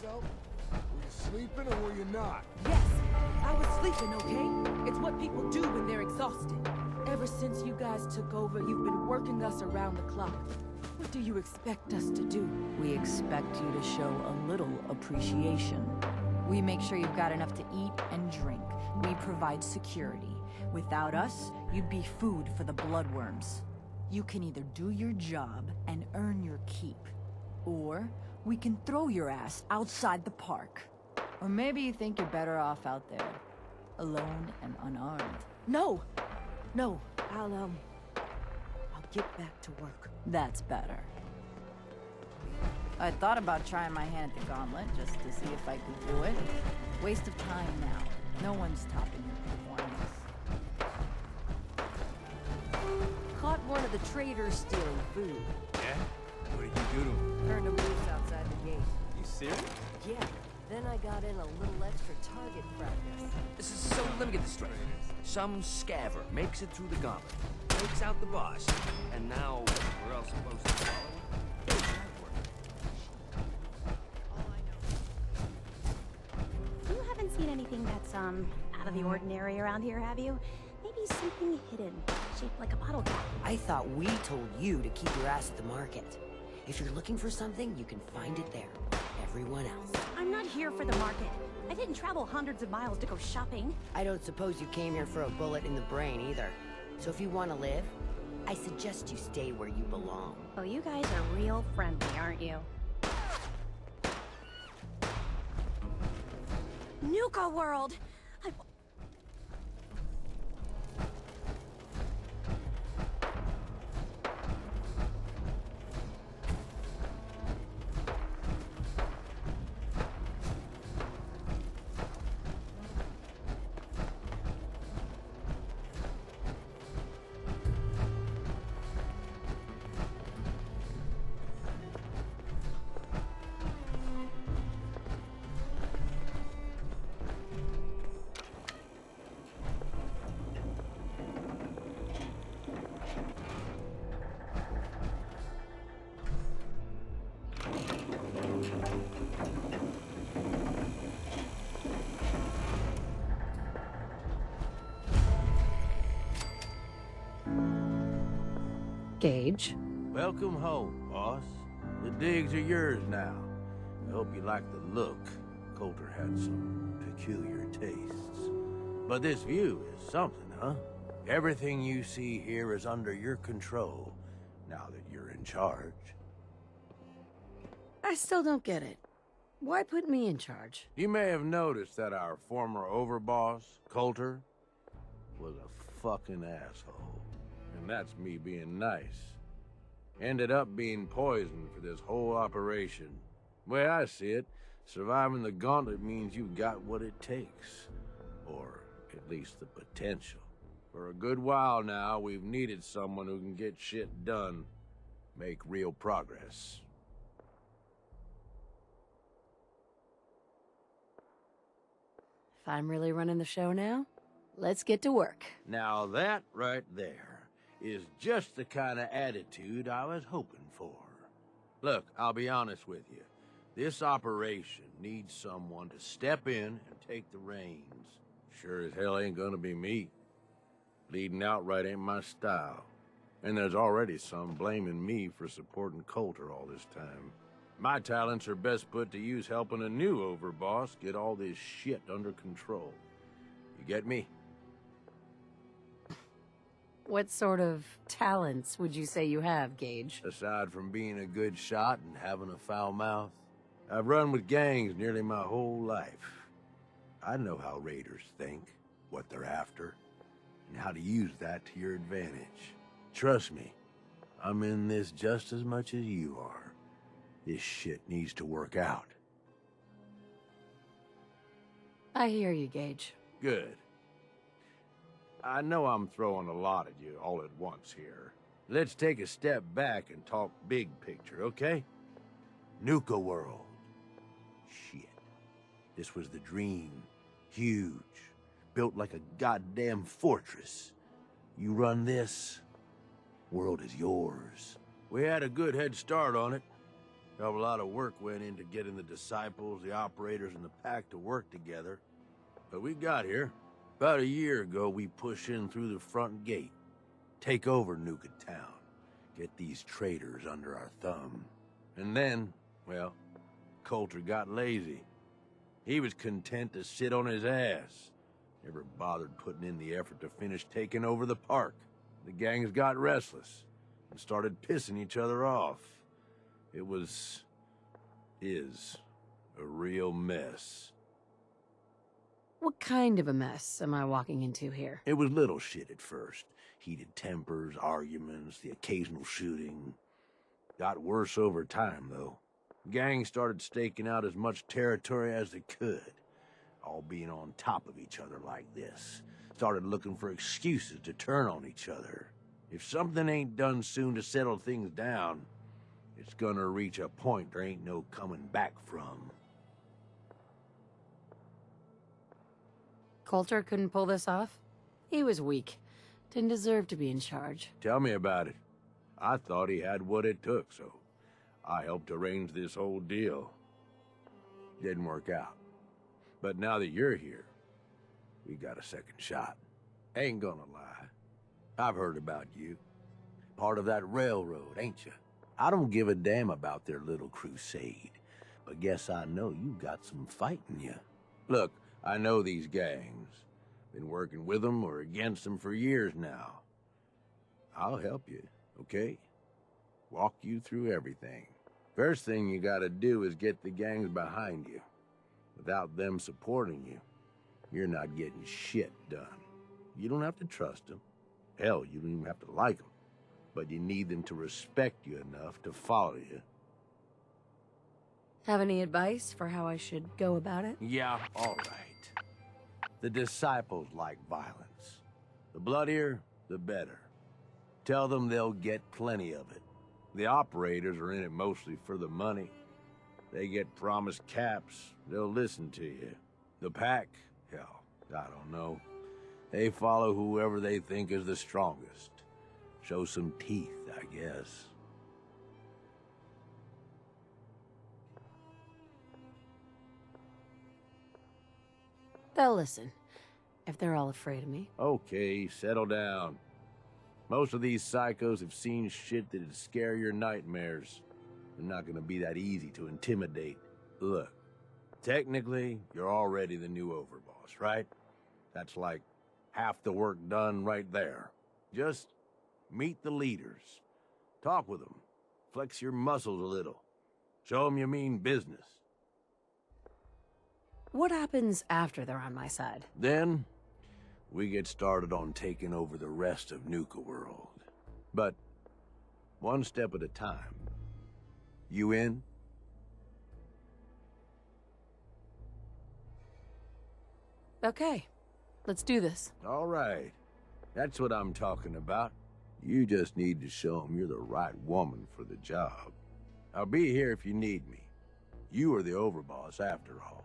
yourself? Were you sleeping or were you not? Yes, I was sleeping, okay? It's what people do when they're exhausted. Ever since you guys took over, you've been working us around the clock. What do you expect us to do? We expect you to show a little appreciation. We make sure you've got enough to eat and drink. We provide security. Without us, you'd be food for the bloodworms. You can either do your job and earn your keep, or we can throw your ass outside the park. Or maybe you think you're better off out there, alone and unarmed. No! No, I'll get back to work. That's better. I thought about trying my hand at the gauntlet, just to see if I could do it. Waste of time now. No one's topping your performance. Caught one of the traders stealing food. Yeah? What did you do to him? Turned him loose outside the gate. You serious? Yeah, then I got in a little extra target practice. So let me get this straight. Some scaver makes it through the gauntlet, takes out the boss, and now we're all supposed to follow him? You haven't seen anything that's, out of the ordinary around here, have you? Maybe something hidden, shaped like a bottle cap. I thought we told you to keep your ass at the market. If you're looking for something, you can find it there. Everyone else. I'm not here for the market. I didn't travel hundreds of miles to go shopping. I don't suppose you came here for a bullet in the brain either. So if you want to live, I suggest you stay where you belong. Oh, you guys are real friendly, aren't you? Nuka World! Gage. Welcome home, boss. The digs are yours now. I hope you like the look. Coulter had some peculiar tastes. But this view is something, huh? Everything you see here is under your control, now that you're in charge. I still don't get it. Why put me in charge? You may have noticed that our former overboss, Coulter, was a fucking asshole. And that's me being nice. Ended up being poisoned for this whole operation. The way I see it, surviving the gauntlet means you've got what it takes. Or at least the potential. For a good while now, we've needed someone who can get shit done. Make real progress. If I'm really running the show now, let's get to work. Now that right there is just the kind of attitude I was hoping for. Look, I'll be honest with you. This operation needs someone to step in and take the reins. Sure as hell ain't gonna be me. Leading outright ain't my style. And there's already some blaming me for supporting Coulter all this time. My talents are best put to use helping a new overboss get all this shit under control. You get me? What sort of talents would you say you have, Gage? Aside from being a good shot and having a foul mouth, I've run with gangs nearly my whole life. I know how raiders think, what they're after, and how to use that to your advantage. Trust me, I'm in this just as much as you are. This shit needs to work out. I hear you, Gage. Good. I know I'm throwing a lot at you all at once here. Let's take a step back and talk big picture, okay? Nuka World. Shit. This was the dream. Huge. Built like a goddamn fortress. You run this, world is yours. We had a good head start on it. A lot of work went into getting the disciples, the operators, and the pack to work together. But we got here. About a year ago, we push in through the front gate. Take over NUKA-TOWN. Get these traitors under our thumb. And then, well, Coulter got lazy. He was content to sit on his ass. Never bothered putting in the effort to finish taking over the park. The gangs got restless and started pissing each other off. It is a real mess. What kind of a mess am I walking into here? It was little shit at first. Heated tempers, arguments, the occasional shooting. Got worse over time, though. Gangs started staking out as much territory as they could, all being on top of each other like this. Started looking for excuses to turn on each other. If something ain't done soon to settle things down, it's gonna reach a point there ain't no coming back from. Coulter couldn't pull this off? He was weak. Didn't deserve to be in charge. Tell me about it. I thought he had what it took, so I helped arrange this whole deal. Didn't work out. But now that you're here, we got a second shot. Ain't gonna lie. I've heard about you. Part of that railroad, ain't you? I don't give a damn about their little crusade, but guess I know you got some fight in you. Look, I know these gangs. Been working with them or against them for years now. I'll help you, okay? Walk you through everything. First thing you gotta do is get the gangs behind you. Without them supporting you, you're not getting shit done. You don't have to trust them. Hell, you don't even have to like them. But you need them to respect you enough to follow you. Have any advice for how I should go about it? Yeah, all right. The disciples like violence. The bloodier, the better. Tell them they'll get plenty of it. The operators are in it mostly for the money. They get promised caps, they'll listen to you. The pack, hell, I don't know. They follow whoever they think is the strongest. Show some teeth, I guess. They'll listen, if they're all afraid of me. Okay, settle down. Most of these psychos have seen shit that'd scare your nightmares. They're not gonna be that easy to intimidate. Look, technically, you're already the new overboss, right? That's like half the work done right there. Just meet the leaders. Talk with them. Flex your muscles a little. Show them you mean business. What happens after they're on my side? Then, we get started on taking over the rest of Nuka World. But, one step at a time. You in? Okay, let's do this. All right. That's what I'm talking about. You just need to show them you're the right woman for the job. I'll be here if you need me. You are the overboss after all.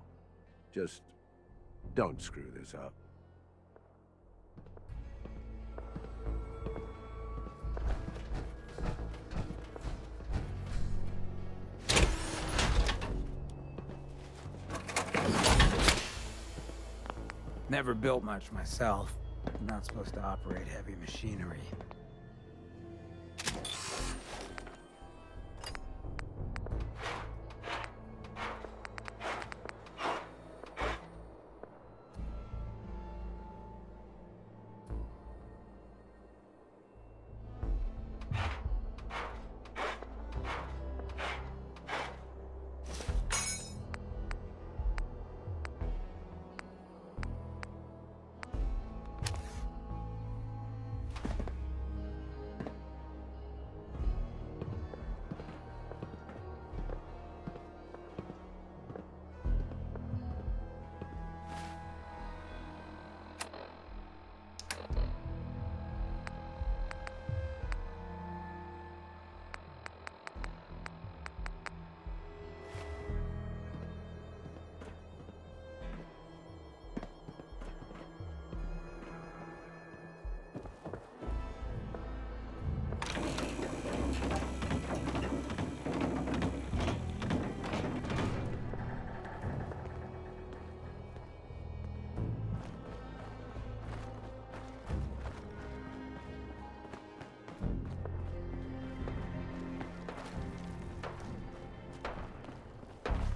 Just don't screw this up. Never built much myself. I'm not supposed to operate heavy machinery.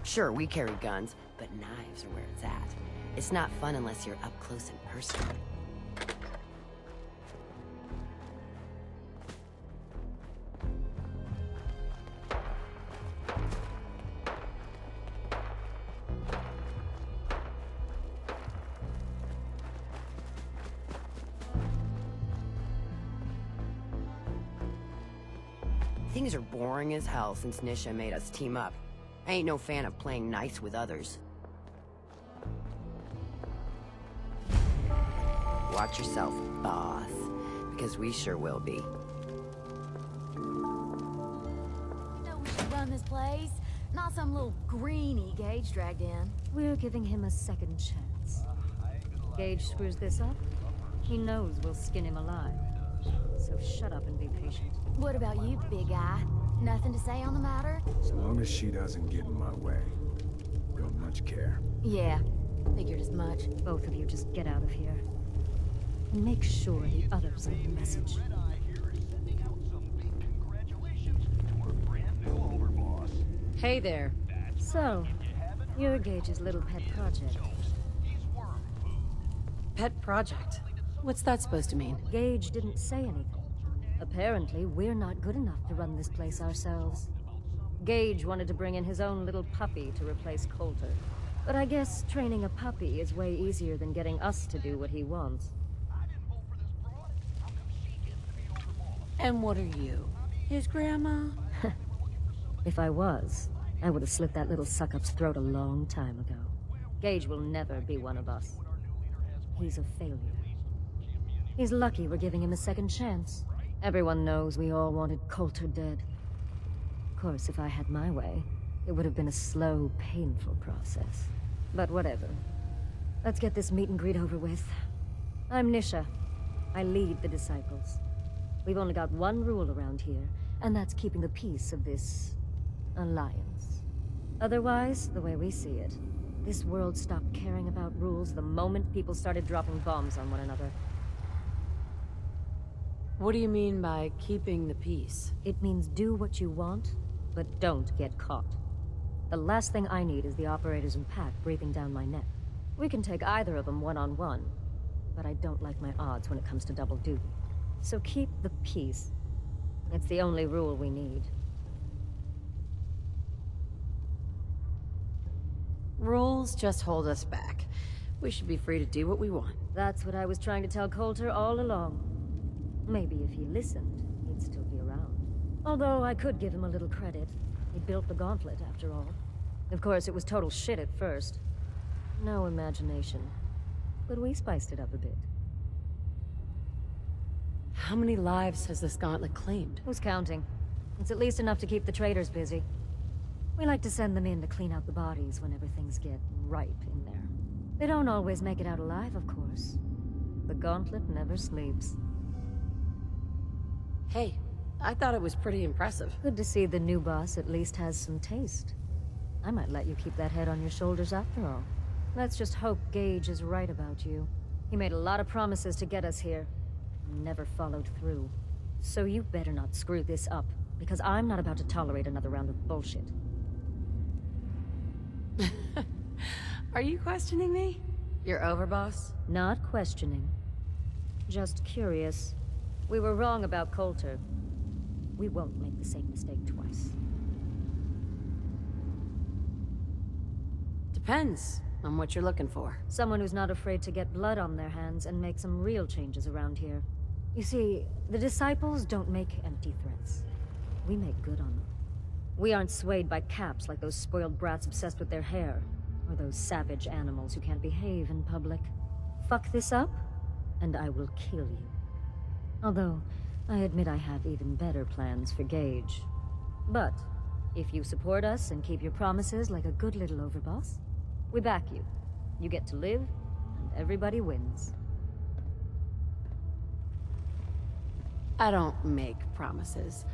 Sure, we carry guns, but knives are where it's at. It's not fun unless you're up close and personal. Things are boring as hell since Nisha made us team up. I ain't no fan of playing nice with others. Watch yourself, boss. Because we sure will be. No, we should run this place. Not some little greenie Gage dragged in. We're giving him a second chance. Gage screws this up, he knows we'll skin him alive. So shut up and be patient. What about you, big guy? Nothing to say on the matter? So long as she doesn't get in my way. Don't much care. Yeah, figured as much. Both of you just get out of here. And make sure the others get the message. Hey there. So, you're Gage's little pet project. Pet project? What's that supposed to mean? Gage didn't say anything. Apparently, we're not good enough to run this place ourselves. Gage wanted to bring in his own little puppy to replace Coulter. But I guess training a puppy is way easier than getting us to do what he wants. And what are you? His grandma? If I was, I would have slit that little suck-up's throat a long time ago. Gage will never be one of us. He's a failure. He's lucky we're giving him a second chance. Everyone knows we all wanted Coulter dead. Of course, if I had my way, it would have been a slow, painful process. But whatever. Let's get this meet and greet over with. I'm Nisha. I lead the Disciples. We've only got one rule around here, and that's keeping the peace of this alliance. Otherwise, the way we see it, this world stopped caring about rules the moment people started dropping bombs on one another. What do you mean by keeping the peace? It means do what you want, but don't get caught. The last thing I need is the operators in Pack breathing down my neck. We can take either of them one-on-one, but I don't like my odds when it comes to double duty. So keep the peace. It's the only rule we need. Rules just hold us back. We should be free to do what we want. That's what I was trying to tell Coulter all along. Maybe if he listened, he'd still be around. Although I could give him a little credit. He built the gauntlet, after all. Of course, it was total shit at first. No imagination. But we spiced it up a bit. How many lives has this gauntlet claimed? Who's counting? It's at least enough to keep the traders busy. We like to send them in to clean out the bodies whenever things get ripe in there. They don't always make it out alive, of course. The gauntlet never sleeps. Hey, I thought it was pretty impressive. Good to see the new boss at least has some taste. I might let you keep that head on your shoulders after all. Let's just hope Gage is right about you. He made a lot of promises to get us here. Never followed through. So you better not screw this up, because I'm not about to tolerate another round of bullshit. Are you questioning me? You're overboss? Not questioning. Just curious. We were wrong about Coulter. We won't make the same mistake twice. Depends on what you're looking for. Someone who's not afraid to get blood on their hands and make some real changes around here. You see, the Disciples don't make empty threats. We make good on them. We aren't swayed by caps like those spoiled brats obsessed with their hair, or those savage animals who can't behave in public. Fuck this up, and I will kill you. Although, I admit I have even better plans for Gage. But, if you support us and keep your promises like a good little overboss, we back you. You get to live, and everybody wins. I don't make promises,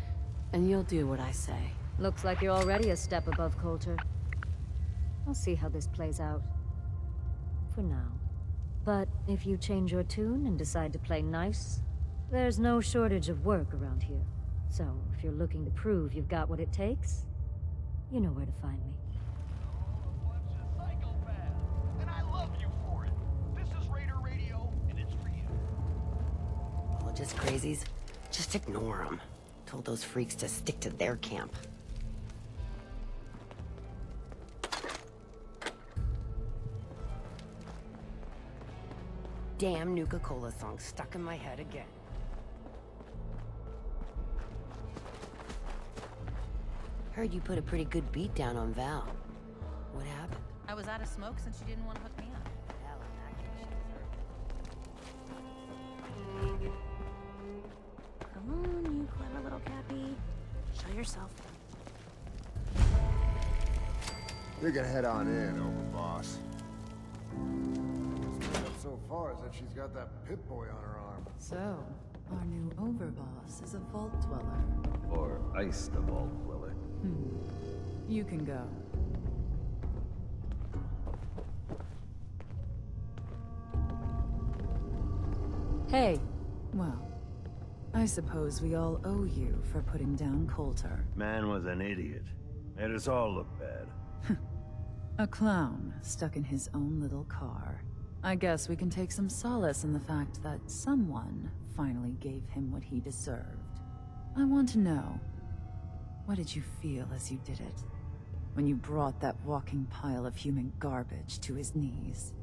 and you'll do what I say. Looks like you're already a step above Coulter. I'll see how this plays out. For now. But if you change your tune and decide to play nice, there's no shortage of work around here. So, if you're looking to prove you've got what it takes, you know where to find me. Just crazies. Just ignore them. Told those freaks to stick to their camp. Damn Nuka-Cola song stuck in my head again. Heard you put a pretty good beat down on Val. What happened? I was out of smoke since she didn't want to hook me up. Hell, in that case, she deserved it. Come on, you clever little Cappy. Show yourself. We can head on in, overboss. What's made up so far is that she's got that Pip-Boy on her arm. So, our new overboss is a vault dweller. Or iced the vault dweller. You can go. Hey. Well, I suppose we all owe you for putting down Coulter. Man was an idiot. Made us all look bad. A clown stuck in his own little car. I guess we can take some solace in the fact that someone finally gave him what he deserved. I want to know, what did you feel as you did it? When you brought that walking pile of human garbage to his knees?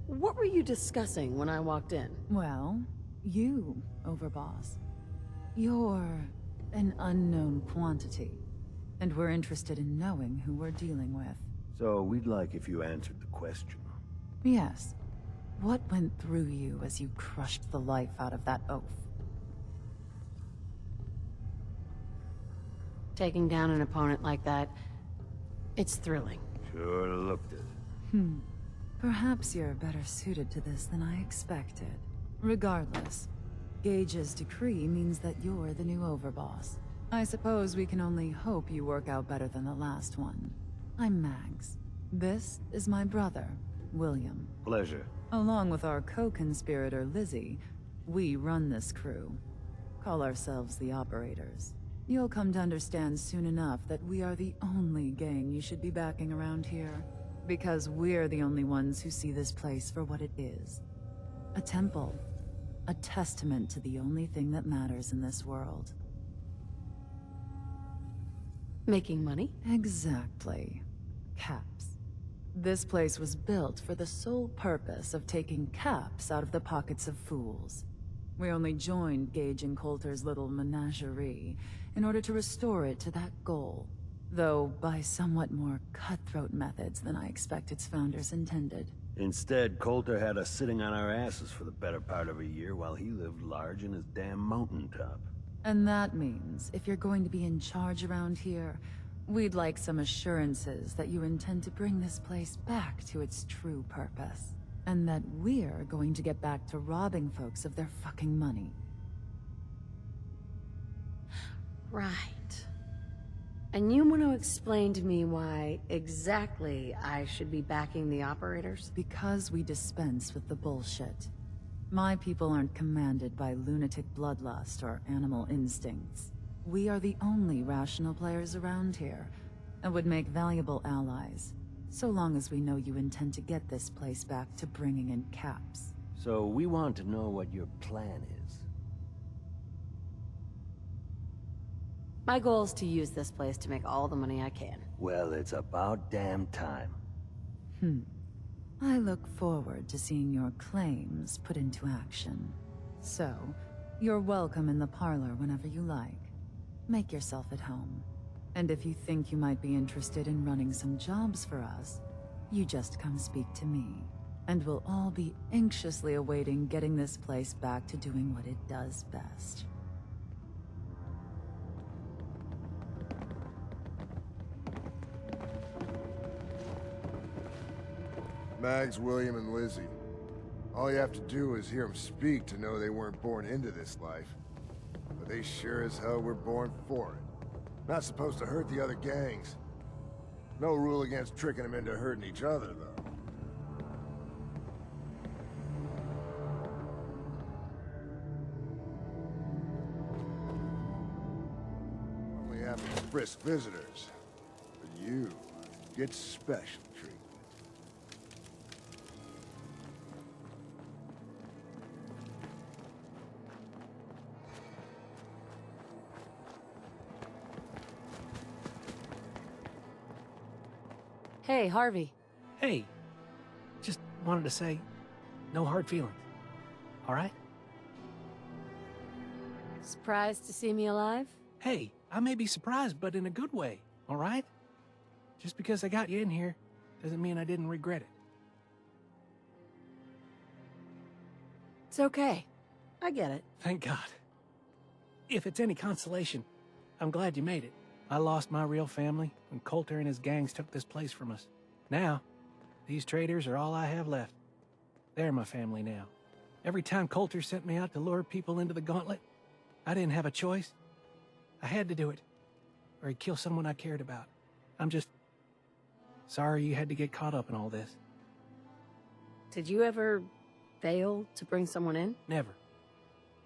What were you discussing when I walked in? Well, you, Overboss. You're an unknown quantity, and we're interested in knowing who we're dealing with. So we'd like if you answered the question. Yes. What went through you as you crushed the life out of that oaf? Taking down an opponent like that, it's thrilling. Sure looked it. Perhaps you're better suited to this than I expected. Regardless, Gage's decree means that you're the new overboss. I suppose we can only hope you work out better than the last one. I'm Mags. This is my brother, William. Pleasure. Along with our co-conspirator, Lizzie, we run this crew. Call ourselves the Operators. You'll come to understand soon enough that we are the only gang you should be backing around here. Because we're the only ones who see this place for what it is. A temple. A testament to the only thing that matters in this world. Making money? Exactly. Caps. This place was built for the sole purpose of taking caps out of the pockets of fools. We only joined Gage and Coulter's little menagerie in order to restore it to that goal. Though by somewhat more cutthroat methods than I expect its founders intended. Instead, Coulter had us sitting on our asses for the better part of a year while he lived large in his damn mountaintop. And that means, if you're going to be in charge around here, we'd like some assurances that you intend to bring this place back to its true purpose. And that we're going to get back to robbing folks of their fucking money. Right. And you want to explain to me why exactly I should be backing the Operators? Because we dispense with the bullshit. My people aren't commanded by lunatic bloodlust or animal instincts. We are the only rational players around here, and would make valuable allies, so long as we know you intend to get this place back to bringing in caps. So we want to know what your plan is. My goal is to use this place to make all the money I can. Well, it's about damn time. I look forward to seeing your claims put into action. So, you're welcome in the parlor whenever you like. Make yourself at home. And if you think you might be interested in running some jobs for us, you just come speak to me. And we'll all be anxiously awaiting getting this place back to doing what it does best. Mags, William, and Lizzie. All you have to do is hear them speak to know they weren't born into this life. But they sure as hell were born for it. Not supposed to hurt the other gangs. No rule against tricking them into hurting each other, though. Only happen to frisk visitors. But you get special treatment. Hey, Harvey. Hey, just wanted to say, no hard feelings. All right? Surprised to see me alive? Hey, I may be surprised, but in a good way, all right? Just because I got you in here doesn't mean I didn't regret it. It's okay. I get it. Thank God. If it's any consolation, I'm glad you made it. I lost my real family when Coulter and his gangs took this place from us. Now, these traitors are all I have left. They're my family now. Every time Coulter sent me out to lure people into the gauntlet, I didn't have a choice. I had to do it, or he'd kill someone I cared about. I'm just sorry you had to get caught up in all this. Did you ever fail to bring someone in? Never.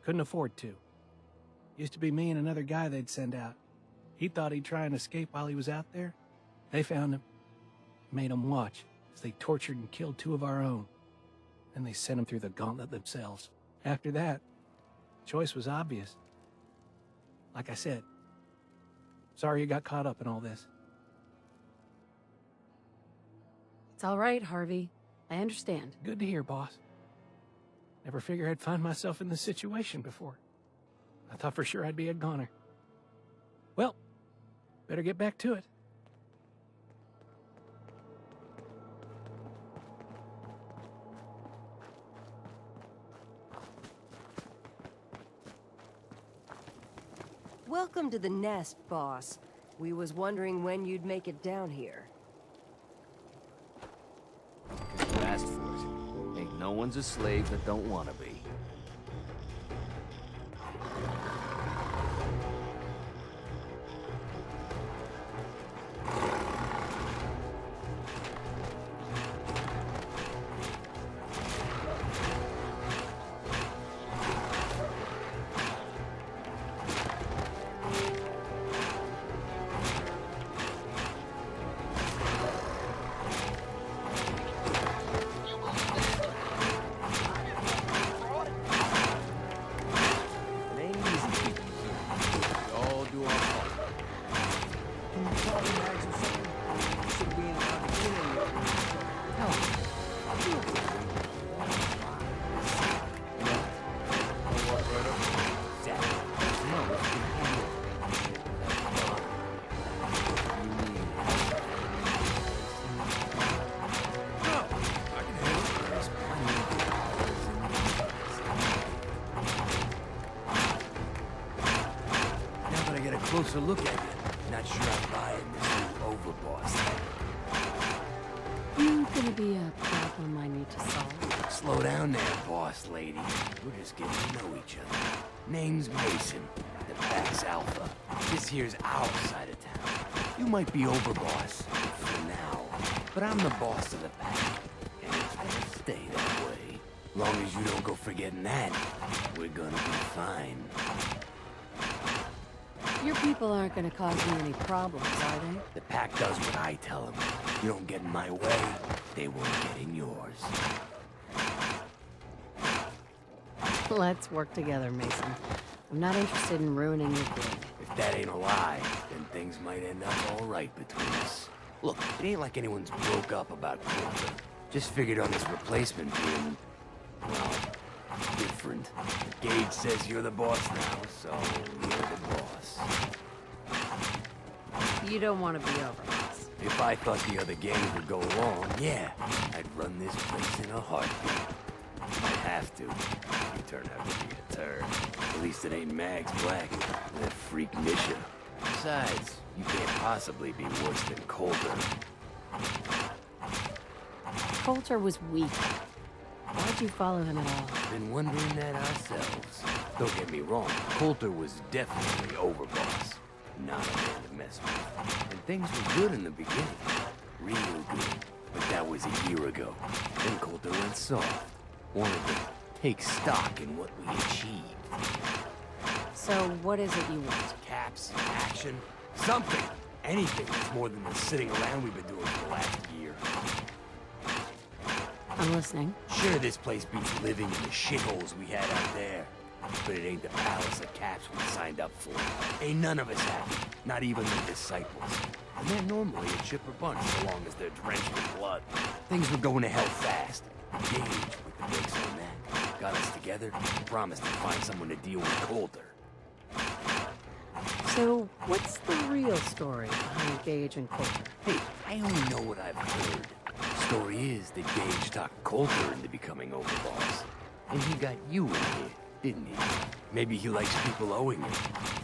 Couldn't afford to. Used to be me and another guy they'd send out. He thought he'd try and escape while he was out there. They found him, made him watch as they tortured and killed 2 of our own. And they sent him through the gauntlet themselves. After that, choice was obvious. Like I said, sorry you got caught up in all this. It's all right, Harvey. I understand. Good to hear, boss. Never figured I'd find myself in this situation before. I thought for sure I'd be a goner. Well, better get back to it. Welcome to the nest, boss. We was wondering when you'd make it down here. You asked for it. Ain't no one's a slave that don't want to be. Closer look at you. Not sure I'm buying this new overboss. You gonna be a problem I need to solve? Slow down there, boss lady. We're just getting to know each other. Name's Mason. The back's Alpha. This here's our side of town. You might be overboss for now, but I'm the boss of the pack, and it's gonna stay that way. Long as you don't go forgetting that, we're gonna be fine. Your people aren't gonna cause me any problems, are they? The pack does what I tell them. You don't get in my way, they won't get in yours. Let's work together, Mason. I'm not interested in ruining your gig. If that ain't a lie, then things might end up all right between us. Look, it ain't like anyone's broke up about Coulter. Just figured on this replacement being, well, different. Gage says you're the boss now, so you're the boss. You don't want to be overboss. If I thought the other gangs would go along, yeah, I'd run this place in a heartbeat. I'd have to. You turn out to be a turd. At least it ain't Mags Black, that freak Misha. Besides, you can't possibly be worse than Coulter. Coulter was weak. Why'd you follow him at all? Been wondering that ourselves. Don't get me wrong, Coulter was definitely overboss. Not a man to mess with. And things were good in the beginning. Real good. But that was a year ago. Then Coulter went soft. Wanted to take stock in what we achieved. So what is it you want? Caps, action, something. Anything that's more than the sitting around we've been doing for the last year. I'm listening. Sure, this place beats living in the shitholes we had out there. But it ain't the palace of caps we signed up for. Ain't none of us happy, not even the disciples. And they're normally a chipper bunch so long as they're drenched in blood. Things were going to hell fast. Gage, with the brakes on that, got us together and promised to find someone to deal with Coulter. So, what's the real story behind Gage and Coulter? Hey, I only know what I've heard. Story is that Gage talked Coulter into becoming overboss. And he got you in here, didn't he? Maybe he likes people owing him.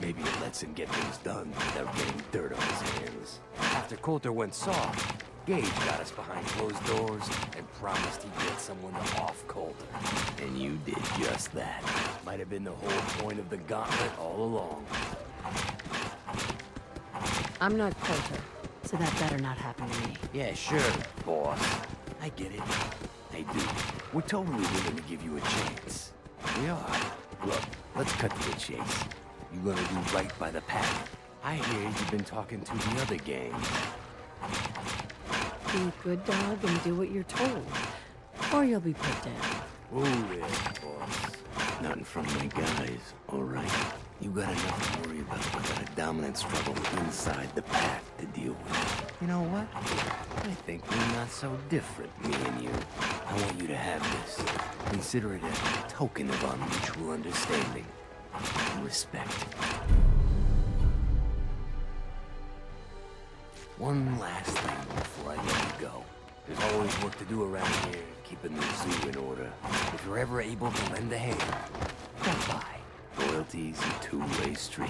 Maybe it lets him get things done without getting dirt on his hands. After Coulter went soft, Gage got us behind closed doors and promised he'd get someone to off Coulter. And you did just that. Might have been the whole point of the gauntlet all along. I'm not Coulter, so that better not happen to me. Yeah, sure, boss. I get it. I do. We're totally willing to give you a chance. We are. Look, let's cut to the chase. You gonna do right by the pack. I hear you've been talking to the other gang. Be a good dog and do what you're told, or you'll be put down. Whoa there, boss. Nothing from my guys, all right? You got enough to worry about. We got a dominant struggle inside the pack to deal with. You know what? I think we're not so different, me and you. I want you to have this. Consider it a token of our mutual understanding. Respect. One last thing before I let you go. There's always work to do around here, keeping the zoo in order. If you're ever able to lend a hand, drop by. Loyalty's a two-way street.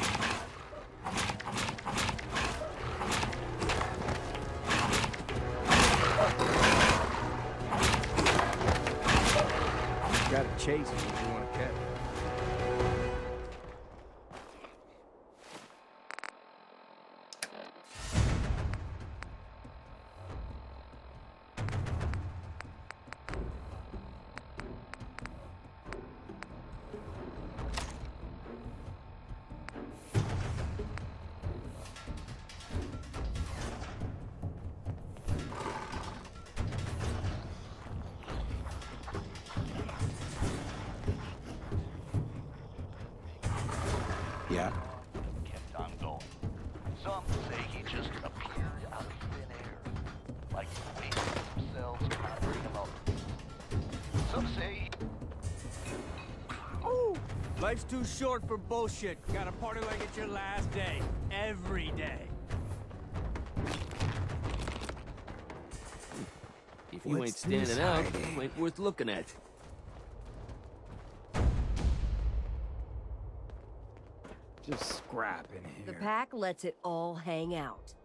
Gotta chase him if you want to catch him. Yeah? Kept on going. Some say he just appeared out of thin air, like the weight themselves can't bring him up. Some say Life's too short for bullshit. Gotta party like it's your last day. Every day. If you ain't standing out, you ain't worth looking at. Just scrap in here. The pack lets it all hang out.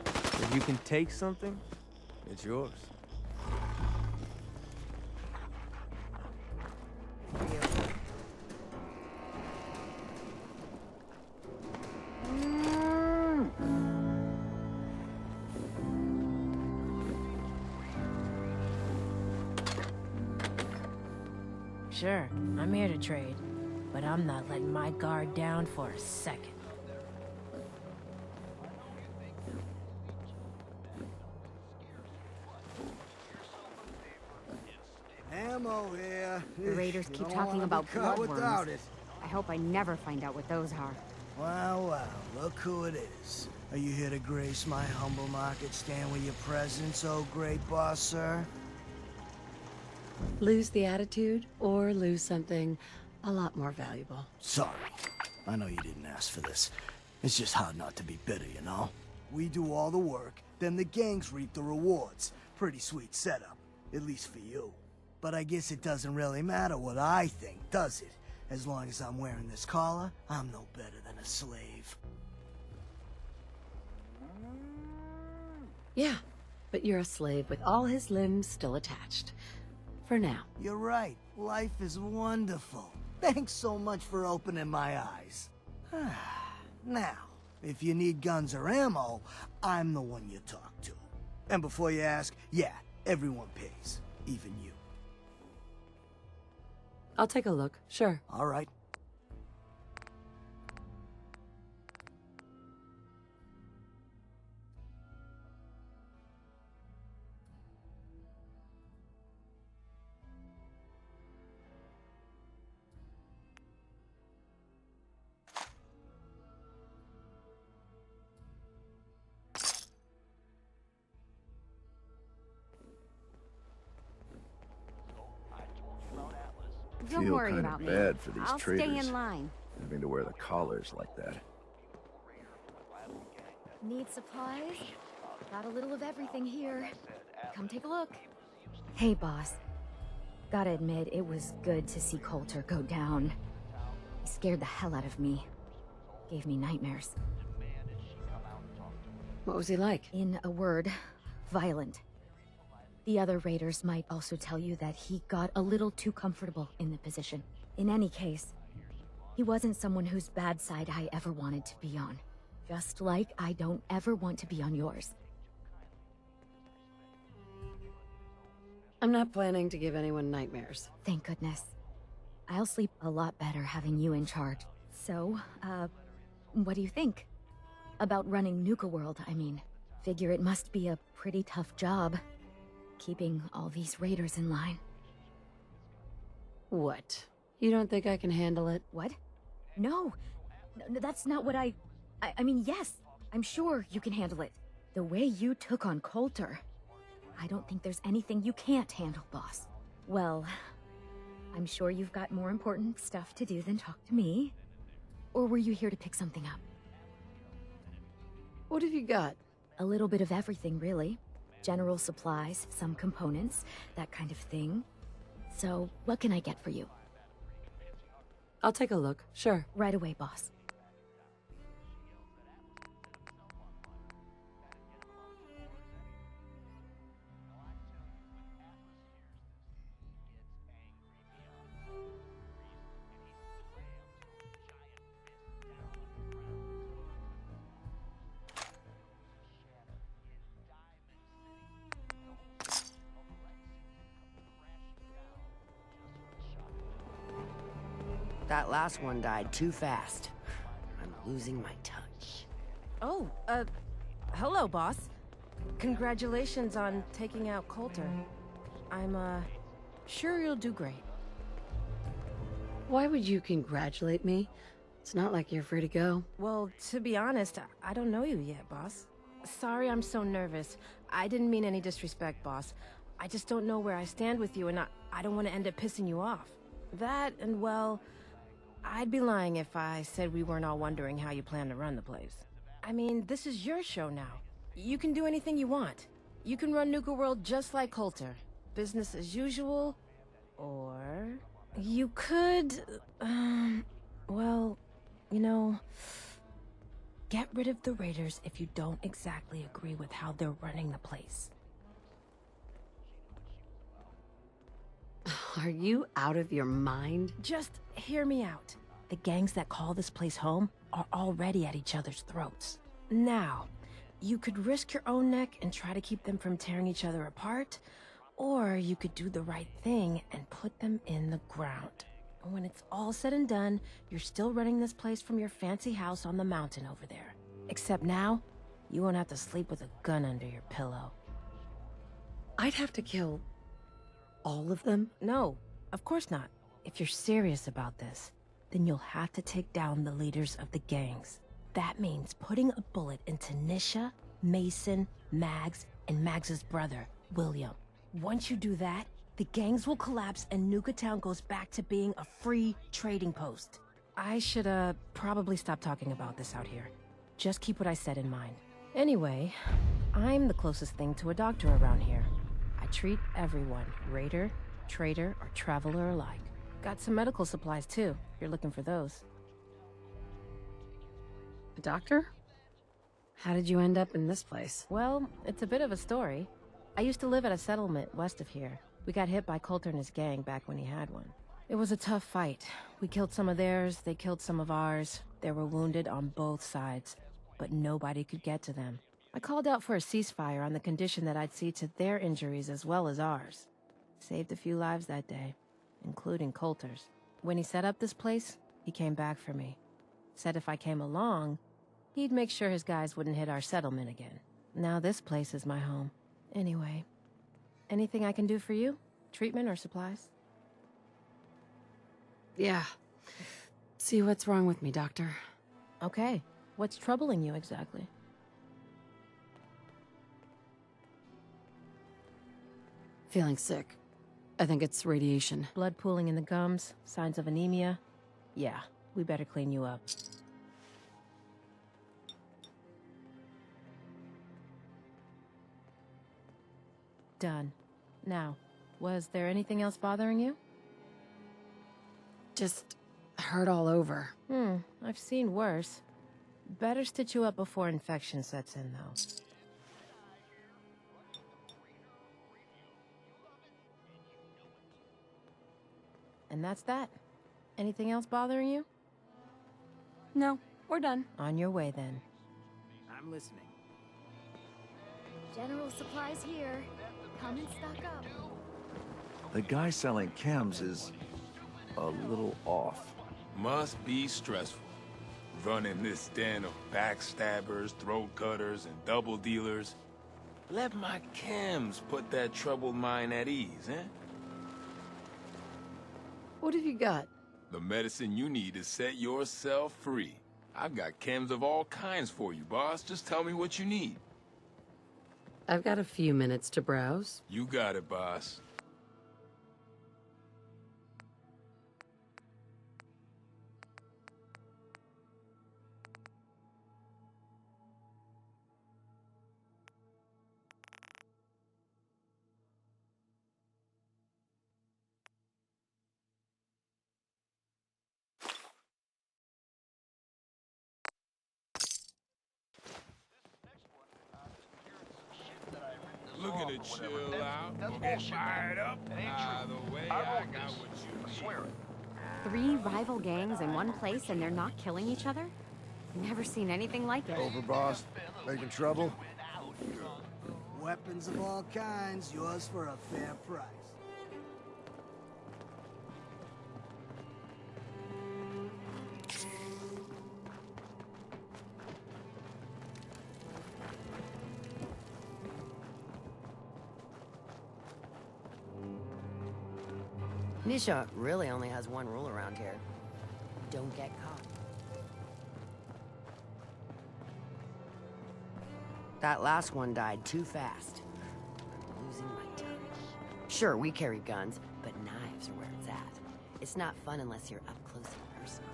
If you can take something, it's yours. Sure, I'm here to trade, but I'm not letting my guard down for a second. Ammo here. The raiders keep talking about bloodworms. I hope I never find out what those are. Wow, wow, look who it is. Are you here to grace my humble market stand with your presence, oh great boss, sir? Lose the attitude, or lose something a lot more valuable. Sorry. I know you didn't ask for this. It's just hard not to be bitter, you know? We do all the work, then the gangs reap the rewards. Pretty sweet setup, at least for you. But I guess it doesn't really matter what I think, does it? As long as I'm wearing this collar, I'm no better than a slave. Yeah, but you're a slave with all his limbs still attached. For now. You're right. Life is wonderful. Thanks so much for opening my eyes. Now, if you need guns or ammo, I'm the one you talk to. And before you ask, yeah, everyone pays. Even you. I'll take a look, sure. All right. Don't feel worry kind about of me. bad for these I'll traders stay in line. having to wear the collars like that. Need supplies? Got a little of everything here. Come take a look. Hey, boss. Gotta admit, it was good to see Coulter go down. He scared the hell out of me. Gave me nightmares. What was he like? In a word, violent. The other raiders might also tell you that he got a little too comfortable in the position. In any case, he wasn't someone whose bad side I ever wanted to be on. Just like I don't ever want to be on yours. I'm not planning to give anyone nightmares. Thank goodness. I'll sleep a lot better having you in charge. So, what do you think? About running Nuka World, I mean. Figure it must be a pretty tough job, keeping all these raiders in line. What? You don't think I can handle it? What? No, that's not what I mean, yes, I'm sure you can handle it. The way you took on Coulter, I don't think there's anything you can't handle, boss. Well, I'm sure you've got more important stuff to do than talk to me. Or were you here to pick something up? What have you got? A little bit of everything, really. General supplies, some components, that kind of thing. So, what can I get for you? I'll take a look, sure. Right away, boss. That last one died too fast. I'm losing my touch. Oh, hello, boss. Congratulations on taking out Coulter. I'm, sure you'll do great. Why would you congratulate me? It's not like you're free to go. Well, to be honest, I don't know you yet, boss. Sorry I'm so nervous. I didn't mean any disrespect, boss. I just don't know where I stand with you, and I don't want to end up pissing you off. That, and well, I'd be lying if I said we weren't all wondering how you plan to run the place. I mean, this is your show now. You can do anything you want. You can run Nuka World just like Coulter. Business as usual, or you could, well, you know, get rid of the raiders if you don't exactly agree with how they're running the place. Are you out of your mind? Just hear me out. The gangs that call this place home are already at each other's throats. Now, you could risk your own neck and try to keep them from tearing each other apart, or you could do the right thing and put them in the ground. When it's all said and done, you're still running this place from your fancy house on the mountain over there. Except now, you won't have to sleep with a gun under your pillow. I'd have to kill all of them? No, of course not. If you're serious about this, then you'll have to take down the leaders of the gangs. That means putting a bullet into Nisha, Mason, Mags, and Mags's brother, William. Once you do that, the gangs will collapse and NUKA-TOWN goes back to being a free trading post. I should, probably stop talking about this out here. Just keep what I said in mind. Anyway, I'm the closest thing to a doctor around here. I treat everyone, raider, trader, or traveler alike. Got some medical supplies too, if you're looking for those. A doctor? How did you end up in this place? Well, it's a bit of a story. I used to live at a settlement west of here. We got hit by Coulter and his gang back when he had one. It was a tough fight. We killed some of theirs, they killed some of ours. They were wounded on both sides, but nobody could get to them. I called out for a ceasefire on the condition that I'd see to their injuries as well as ours. Saved a few lives that day, including Coulter's. When he set up this place, he came back for me. Said if I came along, he'd make sure his guys wouldn't hit our settlement again. Now this place is my home. Anyway, anything I can do for you? Treatment or supplies? Yeah. See what's wrong with me, Doctor. Okay. What's troubling you exactly? Feeling sick. I think it's radiation. Blood pooling in the gums, signs of anemia. Yeah, we better clean you up. Done. Now, was there anything else bothering you? Just hurt all over. I've seen worse. Better stitch you up before infection sets in, though. And that's that. Anything else bothering you? No, we're done. On your way, then. I'm listening. General supplies here. Come and stock up. The guy selling chems is a little off. Must be stressful. Running this den of backstabbers, throat cutters, and double dealers. Let my chems put that troubled mind at ease, eh? What have you got? The medicine you need to set yourself free. I've got chems of all kinds for you, boss. Just tell me what you need. I've got a few minutes to browse. You got it, boss. Looking to chill out, or get fired up. Either way, I got what you need. Swear it. 3 rival gangs in one place and they're not killing each other? Never seen anything like it. Over, boss. Making trouble? Weapons of all kinds, yours for a fair price. Nisha really only has one rule around here. Don't get caught. That last one died too fast. I'm losing my tongue. Sure, we carry guns, but knives are where it's at. It's not fun unless you're up close and personal.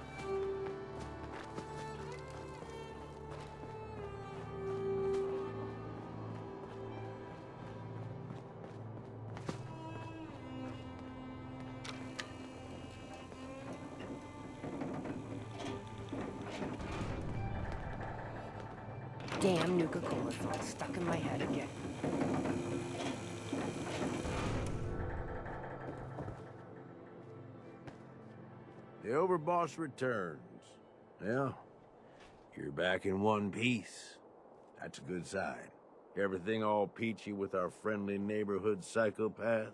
Damn Nuka-Cola song stuck in my head again. The overboss returns. Well, you're back in one piece. That's a good sign. Everything all peachy with our friendly neighborhood psychopaths?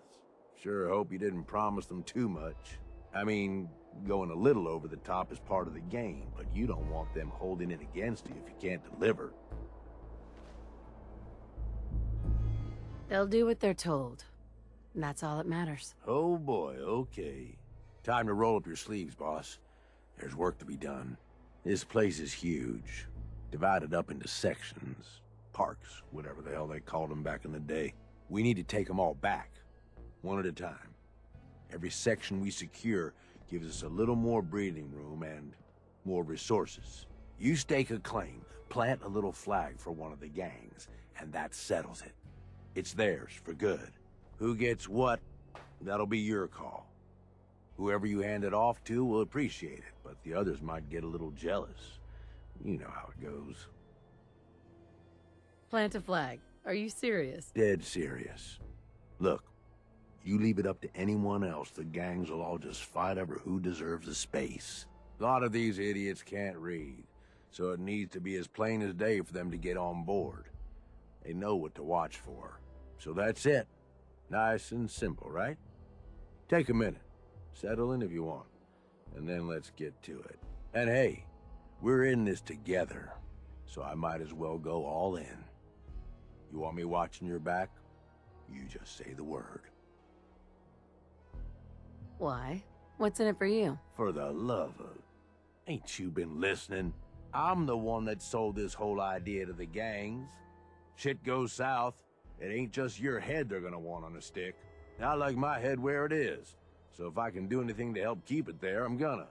Sure hope you didn't promise them too much. I mean, going a little over the top is part of the game, but you don't want them holding it against you if you can't deliver. They'll do what they're told. And that's all that matters. Oh boy, okay. Time to roll up your sleeves, boss. There's work to be done. This place is huge. Divided up into sections. Parks, whatever the hell they called them back in the day. We need to take them all back. One at a time. Every section we secure gives us a little more breathing room and more resources. You stake a claim, plant a little flag for one of the gangs, and that settles it. It's theirs for good. Who gets what, that'll be your call. Whoever you hand it off to will appreciate it, but the others might get a little jealous. You know how it goes. Plant a flag. Are you serious? Dead serious. Look, you leave it up to anyone else, the gangs will all just fight over who deserves the space. A lot of these idiots can't read, so it needs to be as plain as day for them to get on board. They know what to watch for. So that's it. Nice and simple, right? Take a minute. Settle in if you want. And then let's get to it. And hey, we're in this together, so I might as well go all in. You want me watching your back? You just say the word. Why? What's in it for you? For the love of... Ain't you been listening? I'm the one that sold this whole idea to the gangs. Shit goes south, it ain't just your head they're gonna want on a stick. I like my head where it is, so if I can do anything to help keep it there, I'm gonna.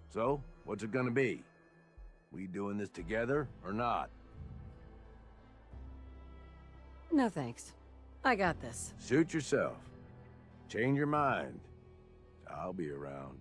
So, what's it gonna be? We doing this together, or not? No thanks. I got this. Suit yourself. Change your mind. I'll be around.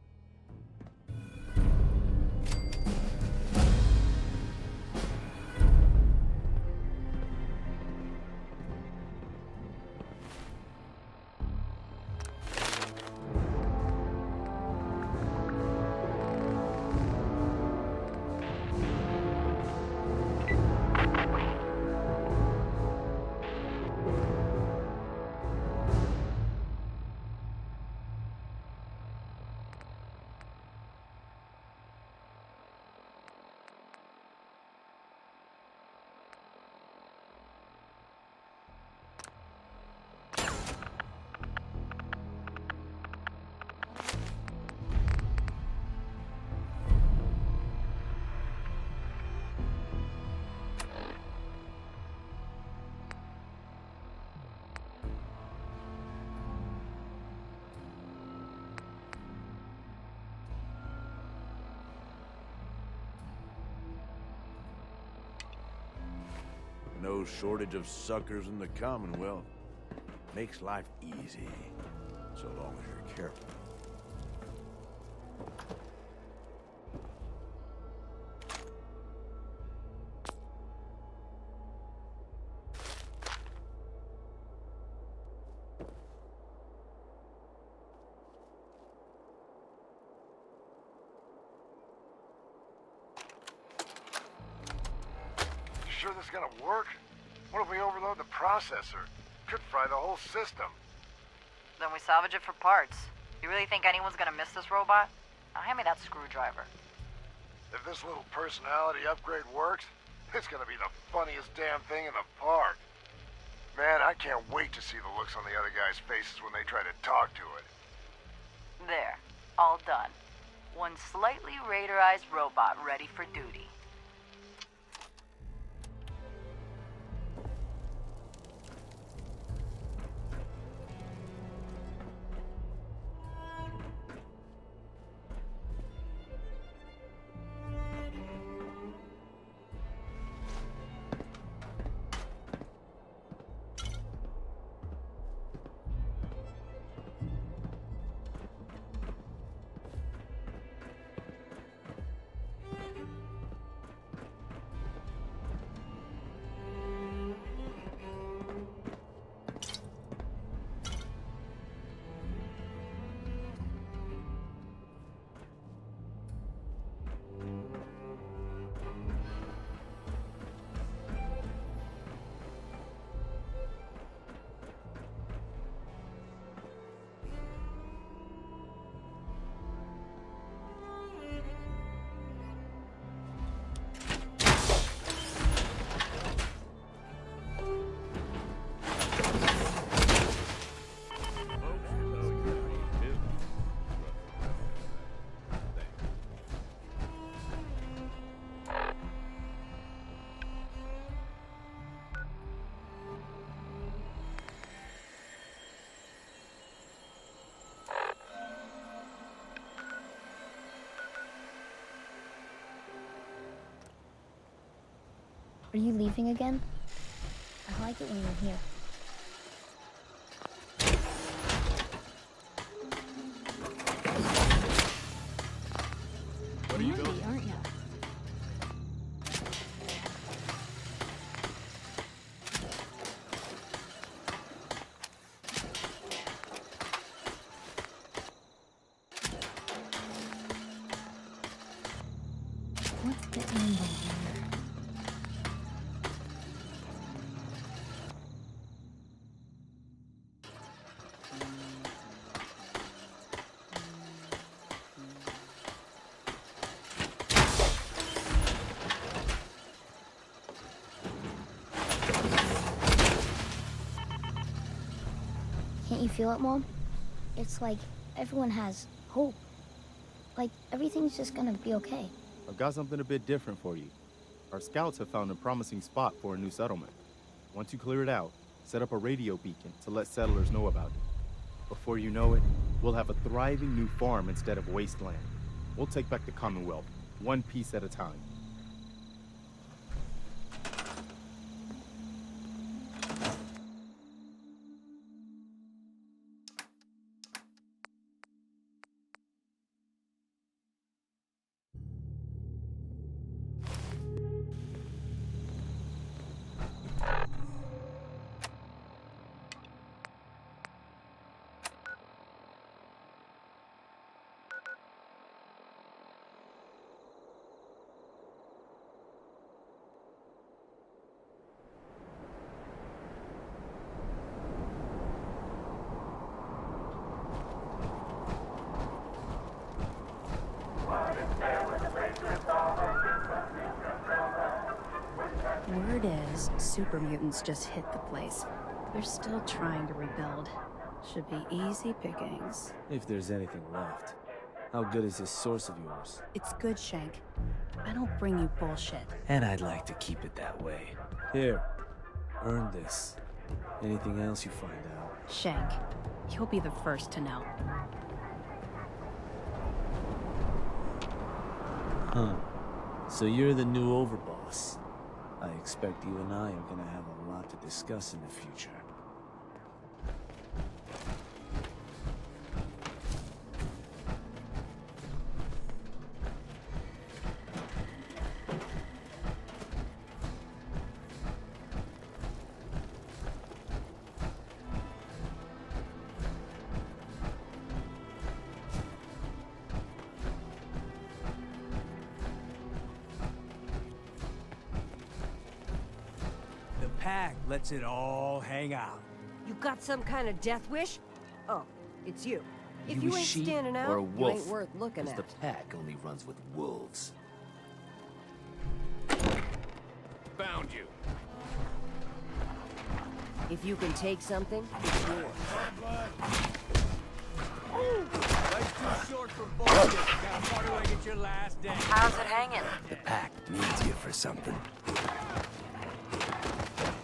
No shortage of suckers in the Commonwealth. Makes life easy, so long as you're careful. Sure this is gonna work? What if we overload the processor? Could fry the whole system. Then we salvage it for parts. You really think anyone's gonna miss this robot? Now hand me that screwdriver. If this little personality upgrade works, it's gonna be the funniest damn thing in the park. Man, I can't wait to see the looks on the other guys' faces when they try to talk to it. There. All done. One slightly radarized robot ready for duty. Are you leaving again? I like it when you're here. What are you doing? Aren't you? What's the angle here? Can't you feel it, Mom? It's like everyone has hope. Like everything's just gonna be okay. I've got something a bit different for you. Our scouts have found a promising spot for a new settlement. Once you clear it out, set up a radio beacon to let settlers know about it. Before you know it, we'll have a thriving new farm instead of wasteland. We'll take back the Commonwealth, one piece at a time. Word is, super mutants just hit the place. They're still trying to rebuild. Should be easy pickings. If there's anything left. How good is this source of yours? It's good, Shank. I don't bring you bullshit. And I'd like to keep it that way. Here, earn this. Anything else you find out? Shank, you'll be the first to know. Huh. So you're the new overboss. I expect you and I are gonna have a lot to discuss in the future. Lets it all hang out. You got some kind of death wish? Oh, it's you. If You you a ain't sheep standing out, or a you wolf? ain't worth looking 'Cause at. the pack only runs with wolves. Found you. If you can take something, it's yours. Life's too short for bullshit. Gotta party like it's your last day. How's it hanging? The pack needs you for something.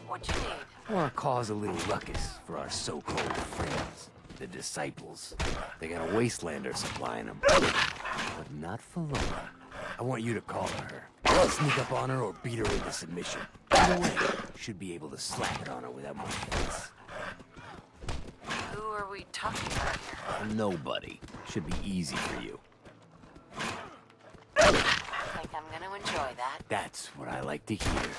What you need? I want to cause a little ruckus for our so-called friends, the disciples. They got a wastelander supplying them. But not for Laura. I want you to call her. Sneak up on her or beat her into submission. Either way, should be able to slap it on her without much fuss. Who are we talking about here? Nobody. Should be easy for you. I think I'm gonna enjoy that. That's what I like to hear.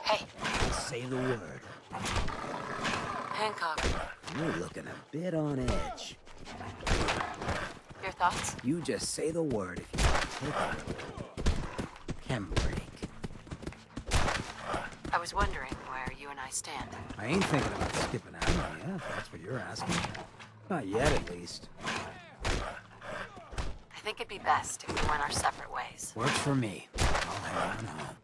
Hey. Say the word. Hancock, You're looking a bit on edge. your thoughts? You just say the word if you take a chem break. I was wondering where you and I stand. I ain't thinking about skipping out on you, if that's what you're asking. Not yet, at least. I think it'd be best if we went our separate ways. Works for me. I'll head on home.